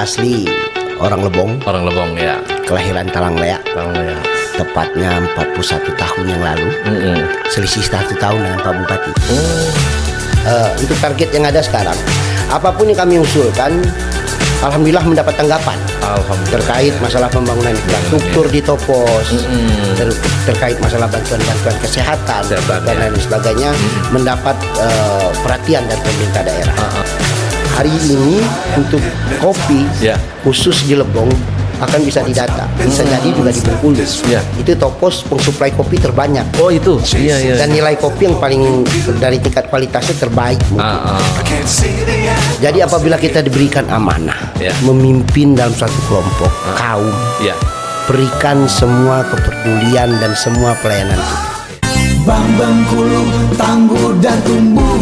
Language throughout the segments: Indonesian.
asli orang Lebong. Orang Lebong ya. Kelahiran Talanglea. Talanglea. Tepatnya 41 tahun yang lalu. Selisih 1 tahun dengan Pak Bupati. Untuk target yang ada sekarang, apapun yang kami usulkan, alhamdulillah mendapat tanggapan. Terkait masalah pembangunan infrastruktur di Topos, terkait masalah bantuan-bantuan kesehatan dan lain sebagainya, mendapat perhatian dari pemerintah daerah. Hari ini untuk kopi khusus di Lebong akan bisa didata, bisa jadi juga di Bengkulu. Itu Topos pengsuplai kopi terbanyak. Oh itu, iya. Dan nilai kopi yang paling dari tingkat kualitasnya terbaik. Jadi apabila kita diberikan amanah, memimpin dalam suatu kelompok kaum, berikan semua kepedulian dan semua pelayanan itu. Bengkulu tangguh dan tumbuh.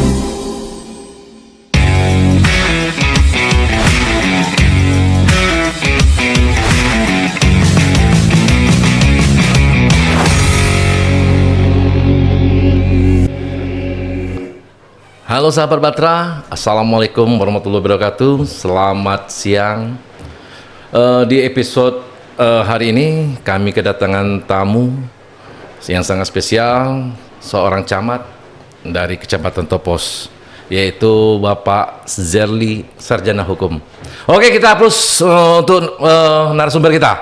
Halo sahabat Batra, Assalamualaikum warahmatullahi wabarakatuh. Selamat siang. Di episode hari ini kami kedatangan tamu yang sangat spesial, seorang camat dari Kecamatan Topos, yaitu Bapak Zerli, Sarjana Hukum. Oke, kita hapus untuk narasumber kita.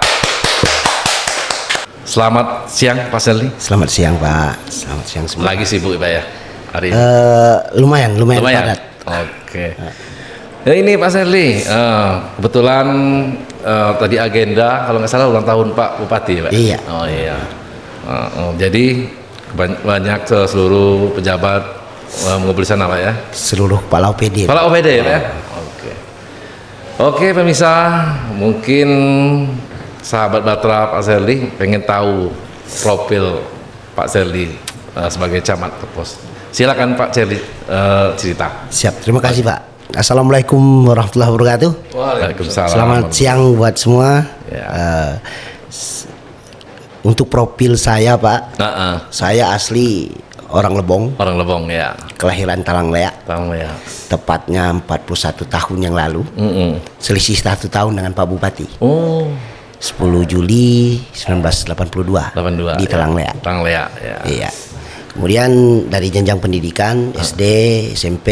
Selamat siang Pak Zerli. Selamat siang Pak. Selamat siang semua. Lagi sibuk Pak ya? Hari ini? Lumayan padat. Oke. Ini Pak Zerli, kebetulan tadi agenda kalau nggak salah ulang tahun Pak Bupati Pak. Iya. Oh iya. Jadi banyak seluruh pejabat mengumpulkan Pak ya. Seluruh kepala OPD. Kepala OPD ya. Oke pemirsa, mungkin sahabat Batra Pak Zerli pengen tahu profil Pak Zerli sebagai camat Topos. Silakan Pak Zerli cerita. Siap, terima kasih Pak. Assalamualaikum warahmatullahi wabarakatuh. Waalaikumsalam. Selamat siang buat semua. Untuk profil saya Pak, saya asli orang Lebong. Orang Lebong ya. Kelahiran Talanglea. Talanglea. Tepatnya 41 tahun yang lalu. Selisih 1 tahun dengan Pak Bupati. 10 Juli 1982 di Talanglea. Talanglea ya. Iya. Kemudian dari jenjang pendidikan SD, SMP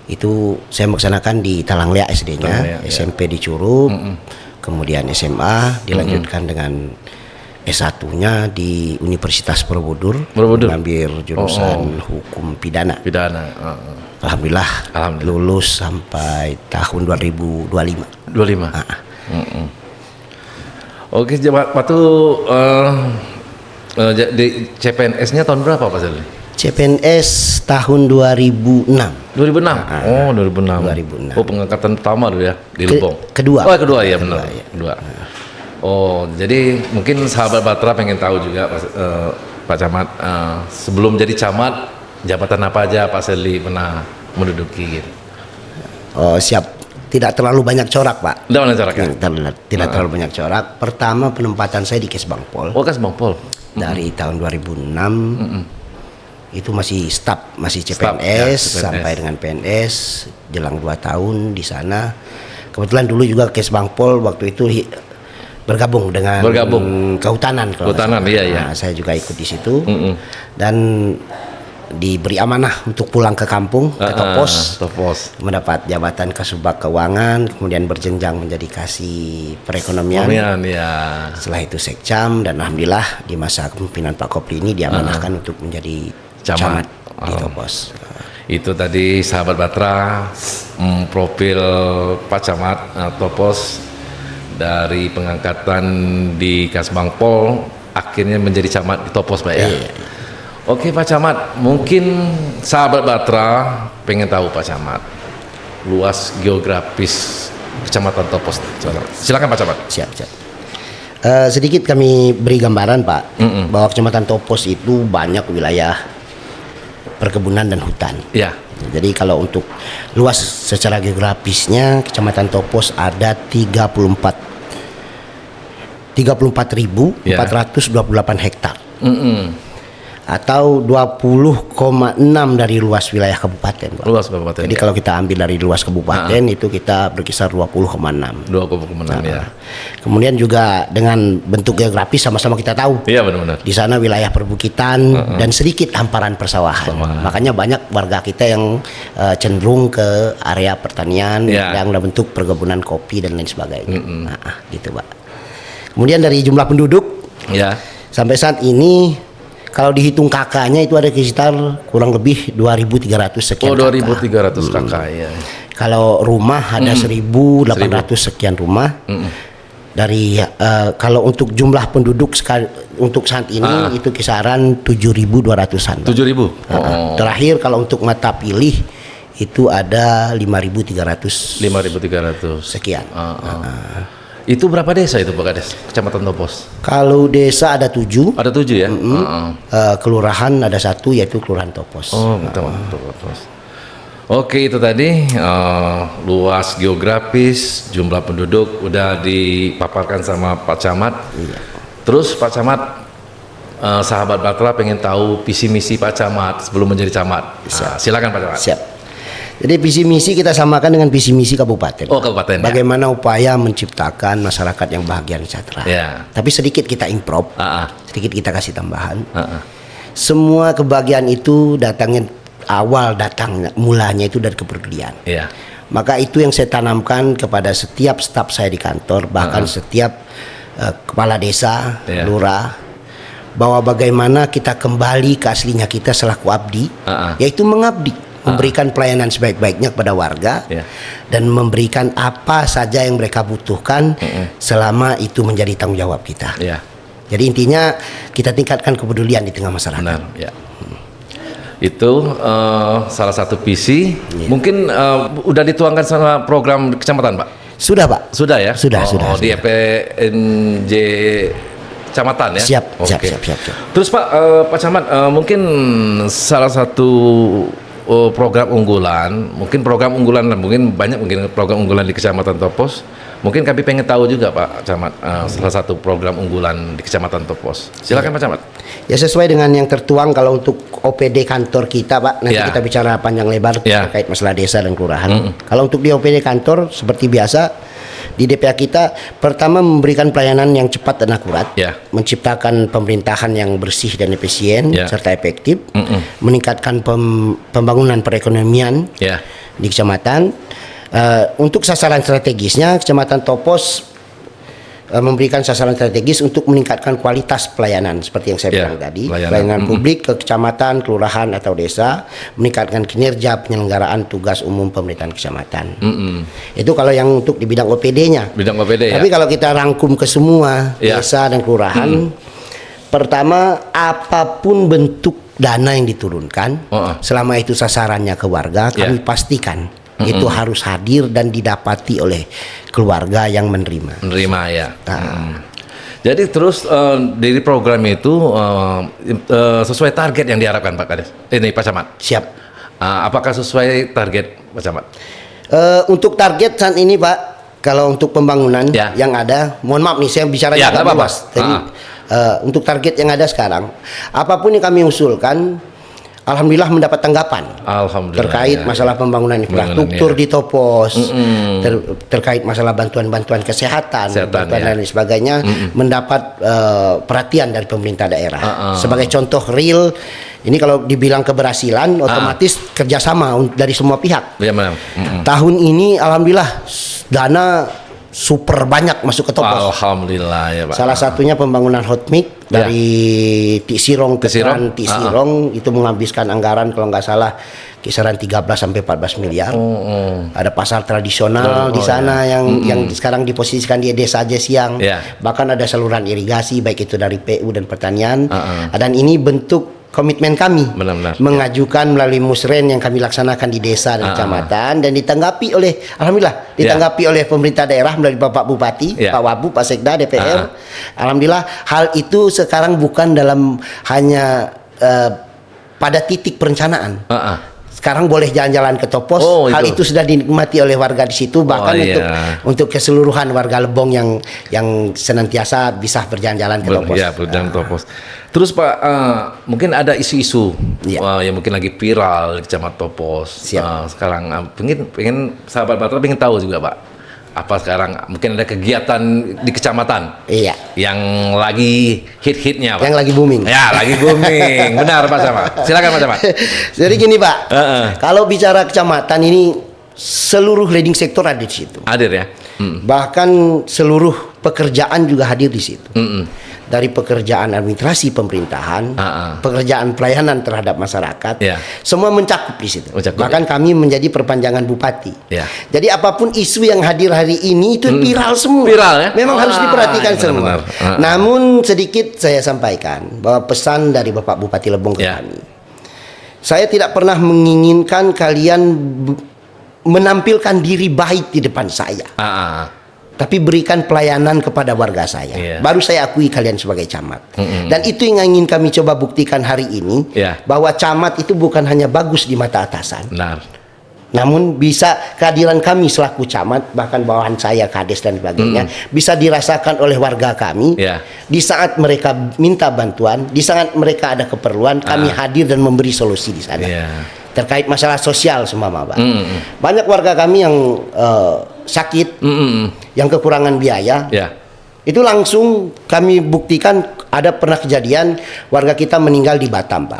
itu saya melaksanakan di Talanglea SD-nya, SMP di Curup, kemudian SMA dilanjutkan dengan S1-nya di Universitas Borobudur, mengambil jurusan hukum pidana. Alhamdulillah lulus sampai tahun 2025. Oke, waktu di CPNS-nya tahun berapa Pak Zerli? CPNS tahun 2006. 2006. Oh, pengangkatan pertama dulu ya di Lebong. Kedua Ya benar. Kedua. Oh, jadi mungkin sahabat Batra pengen tahu juga Pak Camat, sebelum jadi camat jabatan apa aja Pak Zerli pernah menduduki gitu. Oh, siap. Tidak terlalu banyak corak Pak. Tidak banyak corak ya? Tidak terlalu banyak corak. Pertama penempatan saya di Kesbangpol. Oh, Kesbangpol. Dari tahun 2006 itu masih staf, masih CPNS, sampai dengan PNS jelang 2 tahun di sana. Kebetulan dulu juga Kesbangpol waktu itu bergabung dengan kehutanan. Iya. Saya juga ikut di situ dan diberi amanah untuk pulang ke kampung ke Topos, mendapat jabatan Kasubag Keuangan, kemudian berjenjang menjadi Kasih Perekonomian. Setelah itu Sekcam, dan alhamdulillah di masa kepemimpinan Pak Kopli ini diamanahkan untuk menjadi camat di Topos. Itu tadi sahabat Batra, profil Pak Camat Topos dari pengangkatan di Kasbangpol akhirnya menjadi camat di Topos Pak ya. Oke Pak Camat, mungkin sahabat Batra pengen tahu Pak Camat luas geografis Kecamatan Topos. Silakan Pak Camat. Siap. Sedikit kami beri gambaran Pak, bahwa Kecamatan Topos itu banyak wilayah perkebunan dan hutan. Ya. Jadi kalau untuk luas secara geografisnya Kecamatan Topos ada 34.428 hektar. atau 20,6 dari luas wilayah kabupaten, Pak. Luas kabupaten. Jadi ya. kalau kita ambil dari luas kabupaten itu kita berkisar 20,6. 2,6 ya. Kemudian juga dengan bentuk geografis sama-sama kita tahu. Iya benar-benar. Di sana wilayah perbukitan dan sedikit hamparan persawahan. Makanya banyak warga kita yang cenderung ke area pertanian yang dalam bentuk perkebunan kopi dan lain sebagainya. Nah, gitu, Pak. Kemudian dari jumlah penduduk sampai saat ini kalau dihitung kakaknya itu ada sekitar kurang lebih 2.300 sekian. 2.300 kakak ya. Kalau rumah ada 1.800 sekian rumah. Dari kalau untuk jumlah penduduk untuk saat ini itu kisaran 7.200-an. 7.000. Terakhir kalau untuk mata pilih itu ada 5.300. 5.300 sekian. Itu berapa desa itu Pak Kades? Kecamatan Topos? Kalau desa ada 7. Ada 7 ya? Kelurahan ada 1 yaitu Kelurahan Topos. Oh, Topos. Oke, itu tadi luas geografis, jumlah penduduk udah dipaparkan sama Pak Camat. Iya. Terus Pak Camat, sahabat Batra pengen tahu visi misi Pak Camat sebelum menjadi camat. Silakan Pak Camat. Siap. Jadi visi misi kita samakan dengan visi misi kabupaten. Oh, kabupaten. Bagaimana upaya menciptakan masyarakat yang bahagia dan sejahtera. Ya. Tapi sedikit kita improve, sedikit kita kasih tambahan. Semua kebahagiaan itu mulanya itu dari kepedulian. Ya. Maka itu yang saya tanamkan kepada setiap staf saya di kantor, bahkan setiap kepala desa, lurah, bahwa bagaimana kita kembali ke aslinya kita selaku abdi, yaitu mengabdi. Memberikan pelayanan sebaik-baiknya kepada warga dan memberikan apa saja yang mereka butuhkan selama itu menjadi tanggung jawab kita. Jadi intinya kita tingkatkan kepedulian di tengah masyarakat. Benar, ya. Itu salah satu visi. Mungkin udah dituangkan sama program kecamatan, Pak? Sudah, Pak. Sudah ya? Sudah. Di EPNJ kecamatan ya? Siap. Terus Pak Camat, mungkin salah satu program unggulan, mungkin banyak program unggulan di Kecamatan Topos. Mungkin kami pengen tahu juga Pak Camat, salah satu program unggulan di Kecamatan Topos. Silakan Pak Camat. Ya sesuai dengan yang tertuang kalau untuk OPD kantor kita, Pak. Nanti kita bicara panjang lebar terkait masalah desa dan kelurahan. Kalau untuk di OPD kantor seperti biasa di DPA kita pertama memberikan pelayanan yang cepat dan akurat, menciptakan pemerintahan yang bersih dan efisien serta efektif, meningkatkan pembangunan perekonomian di kecamatan. Untuk sasaran strategisnya Kecamatan Topos memberikan sasaran strategis untuk meningkatkan kualitas pelayanan seperti yang saya bilang tadi, pelayanan publik ke kecamatan, kelurahan atau desa, meningkatkan kinerja penyelenggaraan tugas umum pemerintahan kecamatan. Itu kalau yang untuk di bidang OPD-nya. Tapi kalau kita rangkum ke semua desa dan kelurahan, pertama apapun bentuk dana yang diturunkan, selama itu sasarannya ke warga, kami pastikan itu harus hadir dan didapati oleh keluarga yang menerima ya. Jadi terus dari program itu sesuai target yang diharapkan Pak Kades. Ini Pak Camat. Siap. Apakah sesuai target Pak Camat? Untuk target saat ini Pak, kalau untuk pembangunan yang ada, mohon maaf nih saya bicara agak luas. Jadi untuk target yang ada sekarang, apapun yang kami usulkan, alhamdulillah mendapat tanggapan terkait masalah pembangunan infrastruktur di Topos, terkait masalah bantuan-bantuan kesehatan dan lain sebagainya, mendapat perhatian dari pemerintah daerah. Sebagai contoh real, ini kalau dibilang keberhasilan, otomatis kerjasama dari semua pihak. Tahun ini alhamdulillah dana super banyak masuk ke Topos. Alhamdulillah ya Pak. Salah satunya pembangunan hot mic dari Tisirong ke Tisirong itu menghabiskan anggaran kalau nggak salah kisaran 13 sampai 14 miliar. Ada pasar tradisional di sana yang sekarang diposisikan di desa Jesiang. Bahkan ada saluran irigasi baik itu dari PU dan pertanian. Dan ini bentuk komitmen kami mengajukan melalui musren yang kami laksanakan di desa dan kecamatan dan ditanggapi oleh alhamdulillah oleh pemerintah daerah melalui Bapak Bupati, Pak Wabu, Pak Sekda, DPR. Alhamdulillah hal itu sekarang bukan dalam hanya pada titik perencanaan. sekarang boleh jalan-jalan ke Topos. Oh, Hal itu sudah dinikmati oleh warga di situ, bahkan untuk keseluruhan warga Lebong yang senantiasa bisa berjalan-jalan ke Topos. Ya, berjalan Topos. Terus Pak, mungkin ada isu-isu yang mungkin lagi viral di Kecamatan Topos. Sekarang pengen sahabat Batra pengen tahu juga Pak. Apa sekarang mungkin ada kegiatan di kecamatan? Iya. Yang lagi hit-hitnya, Pak. Yang lagi booming. Ya, lagi booming. Benar, Pak Camat. Silakan, Pak Camat. Jadi gini, Pak. Kalau bicara kecamatan ini seluruh leading sektor ada di situ. Hadir ya. Bahkan seluruh pekerjaan juga hadir di situ. Dari pekerjaan administrasi pemerintahan, pekerjaan pelayanan terhadap masyarakat, semua mencakup di situ. Bahkan kami menjadi perpanjangan bupati. Jadi apapun isu yang hadir hari ini itu viral semua. Viral ya? Memang harus diperhatikan semua. Namun sedikit saya sampaikan bahwa pesan dari Bapak Bupati Lebong ke kami. Saya tidak pernah menginginkan kalian menampilkan diri baik di depan saya. Tapi berikan pelayanan kepada warga saya. Baru saya akui kalian sebagai camat. Dan itu yang ingin kami coba buktikan hari ini, bahwa camat itu bukan hanya bagus di mata atasan. Namun bisa kehadiran kami selaku camat, bahkan bawahan saya, kades dan sebagainya, bisa dirasakan oleh warga kami. Di saat mereka minta bantuan, di saat mereka ada keperluan, kami hadir dan memberi solusi di sana. Terkait masalah sosial semua, Pak. Banyak warga kami yang sakit, yang kekurangan biaya, itu langsung kami buktikan. Ada pernah kejadian warga kita meninggal di Batam, Pak.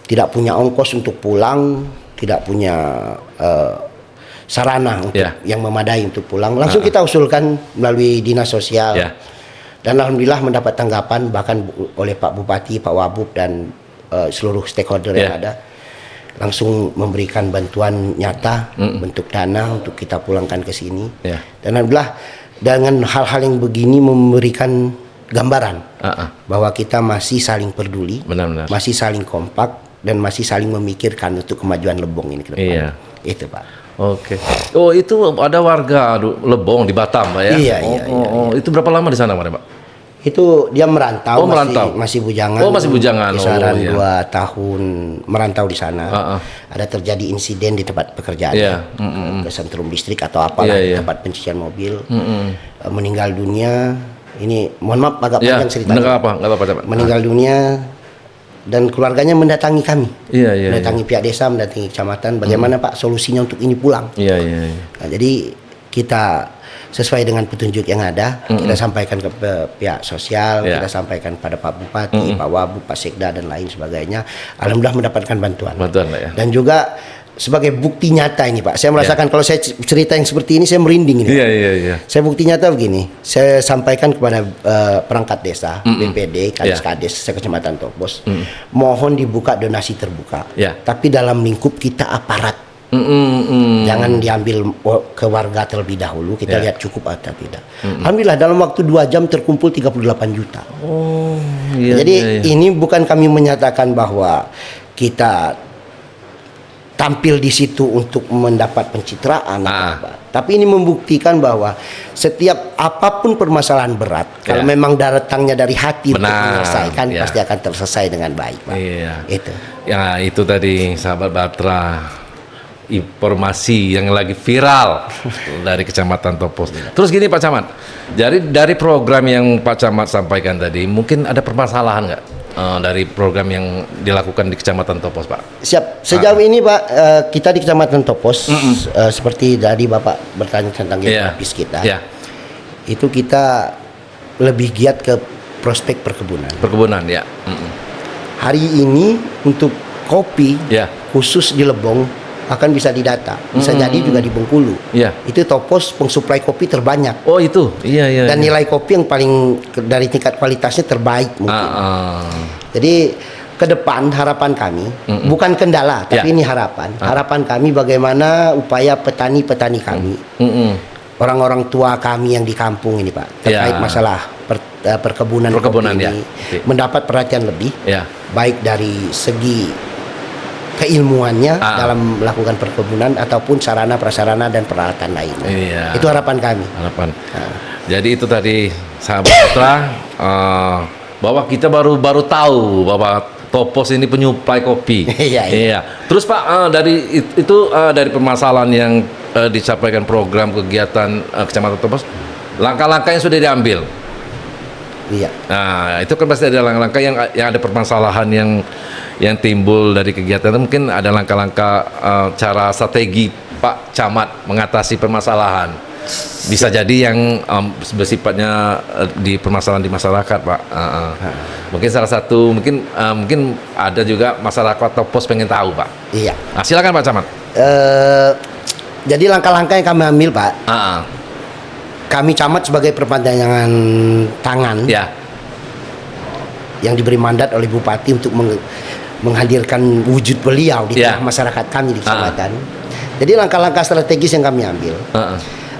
Tidak punya ongkos untuk pulang, tidak punya sarana untuk yang memadai untuk pulang. Langsung kita usulkan melalui dinas sosial, dan alhamdulillah mendapat tanggapan bahkan oleh Pak Bupati, Pak Wabub dan seluruh stakeholder yang ada. Langsung memberikan bantuan nyata bentuk dana untuk kita pulangkan ke sini. Dan alhamdulillah dengan hal-hal yang begini memberikan gambaran bahwa kita masih saling peduli, masih saling kompak, dan masih saling memikirkan untuk kemajuan Lebong ini ke depan. Itu, Pak. Oke. Oh, itu ada warga Lebong di Batam, Pak ya? Iya. Itu berapa lama di sana, Pak? Itu dia merantau, masih bujangan. Masih bujangan. Kisaran 2 tahun merantau di sana. Ada terjadi insiden di tempat pekerjaan, ke sentrum listrik atau apalah, tempat pencucian mobil. Meninggal dunia. Ini mohon maaf agak panjang ceritanya. Enggak apa-apa. Meninggal dunia dan keluarganya mendatangi kami. Mendatangi pihak desa, mendatangi kecamatan. Bagaimana Pak solusinya untuk ini pulang? Nah, jadi kita sesuai dengan petunjuk yang ada, kita sampaikan ke pihak sosial, kita sampaikan pada Pak Bupati, Pak Wabub, Pak Sekda dan lain sebagainya. Alhamdulillah mendapatkan bantuan. Dan juga sebagai bukti nyata ini, Pak, saya merasakan kalau saya cerita yang seperti ini saya merinding ini. Saya bukti nyata begini, saya sampaikan kepada perangkat desa, BPD, Kades Kecamatan Topos, mohon dibuka donasi terbuka, tapi dalam lingkup kita aparat. Jangan diambil ke warga terlebih dahulu, kita lihat cukup atau tidak. Alhamdulillah dalam waktu 2 jam terkumpul 38 juta. Jadi ini bukan kami menyatakan bahwa kita tampil di situ untuk mendapat pencitraan, tapi ini membuktikan bahwa setiap apapun permasalahan berat, kalau memang datangnya dari hati untuk menyelesaikan, pasti akan terselesai dengan baik, Pak. Itu. Ya, itu tadi sahabat Batra, informasi yang lagi viral dari Kecamatan Topos. Terus gini Pak Camat, dari program yang Pak Camat sampaikan tadi, mungkin ada permasalahan nggak dari program yang dilakukan di Kecamatan Topos, Pak? Siap. Sejauh ini Pak, kita di Kecamatan Topos, seperti tadi Bapak bertanya tentang geografis kita, itu kita lebih giat ke prospek perkebunan. Hari ini untuk kopi khusus di Lebong akan bisa didata, bisa jadi juga di Bengkulu. Itu Topos pengsuplai kopi terbanyak. Oh itu, Dan nilai kopi yang paling dari tingkat kualitasnya terbaik mungkin. Jadi ke depan harapan kami, bukan kendala, tapi ini harapan. Harapan kami bagaimana upaya petani-petani kami, orang-orang tua kami yang di kampung ini, Pak, terkait masalah perkebunan kopi ini, mendapat perhatian lebih, baik dari segi keilmuannya dalam melakukan perkebunan ataupun sarana prasarana dan peralatan lainnya. Itu harapan kami. Jadi itu tadi sahabat Batra, bahwa kita baru tahu bahwa Topos ini penyuplai kopi. Iya. Terus Pak, dari permasalahan yang disampaikan program kegiatan Kecamatan Topos, langkah-langkah yang sudah diambil. Iya. Nah, itu kan pasti ada langkah-langkah yang ada permasalahan yang timbul dari kegiatan itu. Mungkin ada langkah-langkah cara strategi Pak Camat mengatasi permasalahan. Bisa jadi yang bersifatnya di permasalahan di masyarakat, Pak. Mungkin salah satu, mungkin ada juga masyarakat Topos pengen tahu, Pak. Iya. Nah, silakan Pak Camat. Jadi langkah-langkah yang kami ambil, Pak. Kami camat sebagai perpanjangan tangan Ya. yang diberi mandat oleh Bupati untuk menghadirkan wujud beliau di tengah masyarakat kami di kecamatan. Jadi langkah-langkah strategis yang kami ambil,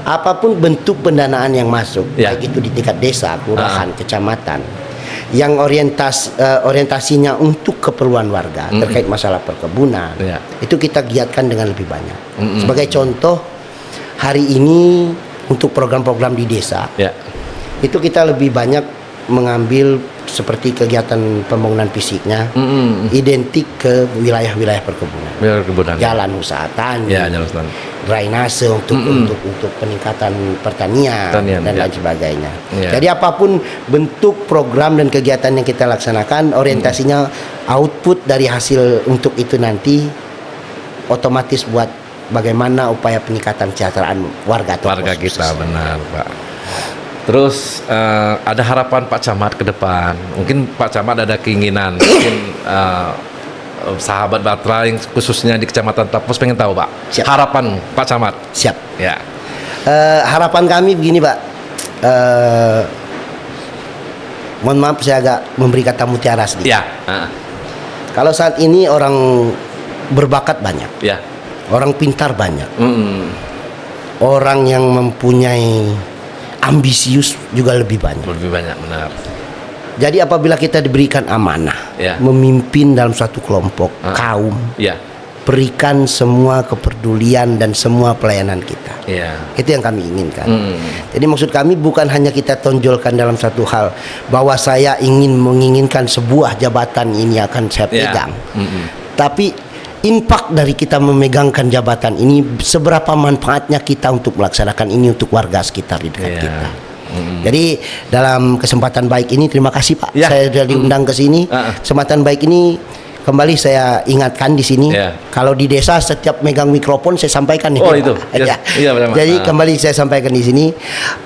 apapun bentuk pendanaan yang masuk, baik itu di tingkat desa, kelurahan, kecamatan, yang orientasinya untuk keperluan warga terkait masalah perkebunan, itu kita giatkan dengan lebih banyak. Sebagai contoh, hari ini untuk program-program di desa, itu kita lebih banyak mengambil seperti kegiatan pembangunan fisiknya, identik ke wilayah-wilayah perkebunan, jalan usaha tani, drainase untuk peningkatan pertanian dan lain sebagainya. Jadi apapun bentuk program dan kegiatan yang kita laksanakan, orientasinya output dari hasil untuk itu nanti otomatis buat bagaimana upaya peningkatan kesejahteraan warga kita, benar, Pak. Terus ada harapan Pak Camat ke depan. Mungkin Pak Camat ada keinginan, mungkin sahabat Batra yang khususnya di Kecamatan Topos pengen tahu, Pak. Siap. Harapan Pak Camat. Siap. Ya. Harapan kami begini, Pak. Mohon maaf saya agak memberi kata mutiara sedikit. Ya. Kalau saat ini orang berbakat banyak. Ya. Orang pintar banyak. Orang yang mempunyai ambisius juga lebih banyak. Lebih banyak, benar. Jadi apabila kita diberikan amanah, memimpin dalam suatu kelompok, kaum, berikan semua kepedulian dan semua pelayanan kita. Itu yang kami inginkan. Jadi maksud kami bukan hanya kita tonjolkan dalam satu hal bahwa saya menginginkan sebuah jabatan ini akan saya pegang. Tapi impak dari kita memegangkan jabatan ini, seberapa manfaatnya kita untuk melaksanakan ini untuk warga sekitar di dekat kita. Jadi dalam kesempatan baik ini, terima kasih Pak, saya sudah diundang ke sini. Kesempatan baik ini kembali saya ingatkan di sini, kalau di desa setiap megang mikrofon saya sampaikan nih. Itu. Jadi kembali saya sampaikan di sini,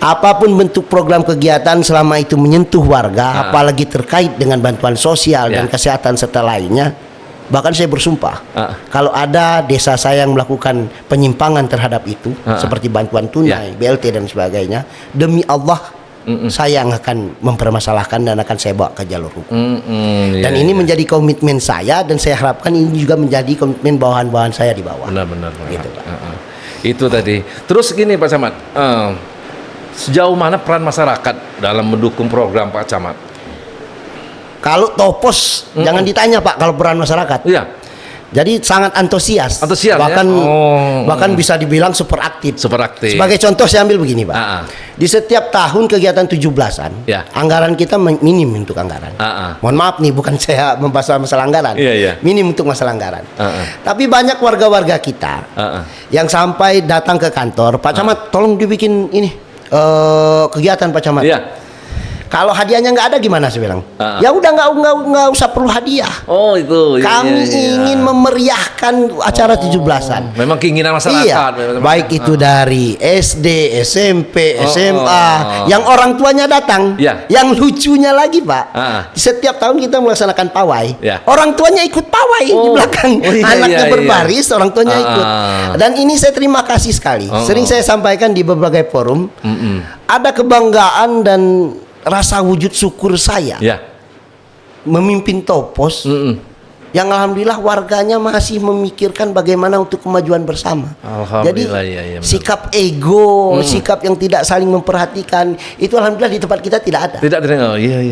apapun bentuk program kegiatan selama itu menyentuh warga, apalagi terkait dengan bantuan sosial dan kesehatan serta lainnya. Bahkan saya bersumpah, kalau ada desa saya yang melakukan penyimpangan terhadap itu, seperti bantuan tunai, BLT dan sebagainya, demi Allah saya yang akan mempermasalahkan dan akan saya bawa ke jalur hukum. Dan ini menjadi komitmen saya, dan saya harapkan ini juga menjadi komitmen bawahan-bawahan saya di bawah. Benar. Gitu, Pak. Itu tadi. Terus gini Pak Camat, sejauh mana peran masyarakat dalam mendukung program Pak Camat? Kalau Topos jangan ditanya Pak, kalau peran masyarakat. Jadi sangat antusias bahkan bisa dibilang super aktif. Sebagai contoh saya ambil begini Pak. Di setiap tahun kegiatan 17-an, anggaran kita minim untuk anggaran. Mohon maaf nih, bukan saya membahas masalah anggaran. Minim untuk masalah anggaran. Tapi banyak warga-warga kita yang sampai datang ke kantor, Pak Camat tolong dibikin ini kegiatan Pak Camat. Kalau hadiahnya nggak ada gimana, saya bilang? Ya udah nggak usah perlu hadiah. Itu. Kami ingin memeriahkan acara 17-an. Memang keinginan masyarakat. Baik itu dari SD, SMP, SMA, yang orang tuanya datang. Yang lucunya lagi Pak, setiap tahun kita melaksanakan pawai. Orang tuanya ikut pawai di belakang. Anaknya berbaris, orang tuanya ikut. Dan ini saya terima kasih sekali. Sering saya sampaikan di berbagai forum. Ada kebanggaan dan rasa wujud syukur saya memimpin Topos yang alhamdulillah warganya masih memikirkan bagaimana untuk kemajuan bersama. Jadi sikap ego, sikap yang tidak saling memperhatikan itu alhamdulillah di tempat kita tidak ada.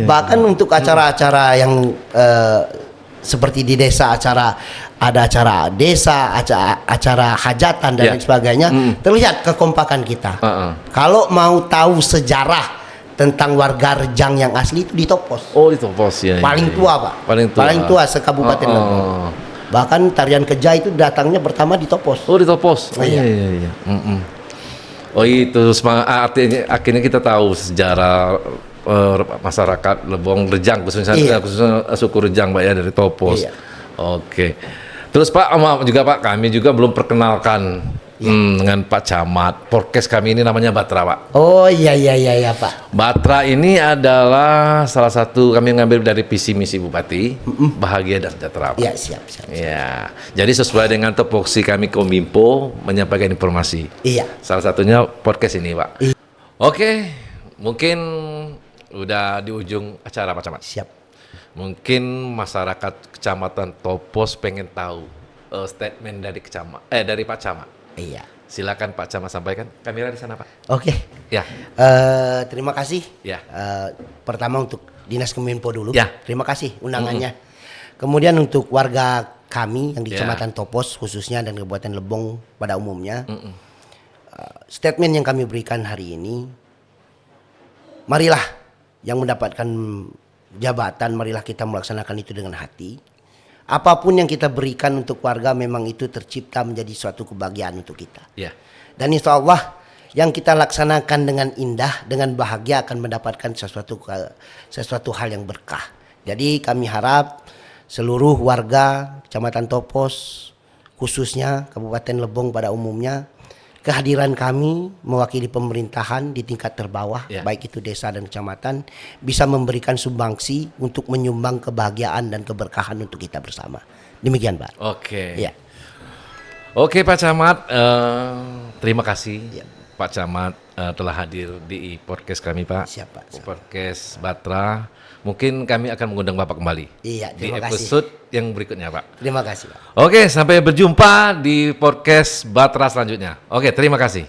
Bahkan untuk acara-acara yang seperti di desa, ada acara desa, acara hajatan dan lain sebagainya, terlihat kekompakan kita. Kalau mau tahu sejarah tentang warga Rejang yang asli itu di Topos. Oh, itu pos ya. Paling tua, Pak. Paling tua sekabupaten Lebong. Bahkan tarian Keja itu datangnya pertama di Topos. Oh, di Topos. Oh, iya. Iya. Oh, itu artinya akhirnya kita tahu sejarah masyarakat Lebong Rejang khususnya suku Rejang, Pak ya, dari Topos. Iya. Oke. Terus Pak, juga Pak, kami juga belum perkenalkan dengan Pak Camat. Podcast kami ini namanya Batra, Pak. Oh iya Pak. Batra ini adalah salah satu kami ngambil dari visi misi Bupati, bahagia dan sejahtera, Pak. Iya, siap. Ya, jadi sesuai dengan tupoksi kami Kominfo menyampaikan informasi. Iya. Salah satunya podcast ini, Pak. Iya. Oke, mungkin udah di ujung acara, Pak Camat. Siap. Mungkin masyarakat Kecamatan Topos pengen tahu statement dari Pak Camat. Iya. Silakan Pak Camat sampaikan. Kamera di sana, Pak. Oke. Ya. Terima kasih. Ya. Pertama untuk Dinas Kominfo dulu. Ya. Terima kasih undangannya. Kemudian untuk warga kami yang di Ya. Kecamatan Topos khususnya dan Kabupaten Lebong pada umumnya. Statement yang kami berikan hari ini, marilah yang mendapatkan jabatan, marilah kita melaksanakan itu dengan hati. Apapun yang kita berikan untuk warga memang itu tercipta menjadi suatu kebahagiaan untuk kita. Ya. Dan insya Allah yang kita laksanakan dengan indah, dengan bahagia akan mendapatkan sesuatu hal yang berkah. Jadi kami harap seluruh warga Kecamatan Topos, khususnya Kabupaten Lebong pada umumnya, kehadiran kami mewakili pemerintahan di tingkat terbawah, baik itu desa dan kecamatan, bisa memberikan sumbangsi untuk menyumbang kebahagiaan dan keberkahan untuk kita bersama. Demikian, Pak. Oke. Ya. Oke, Pak Camat, terima kasih Ya. Pak Camat telah hadir di podcast kami, Pak. Siap, Pak. Podcast Batra. Mungkin kami akan mengundang Bapak kembali Iya, di terima episode yang berikutnya, Pak. Terima kasih, Pak. Oke, sampai berjumpa di podcast Batra selanjutnya. Oke, terima kasih.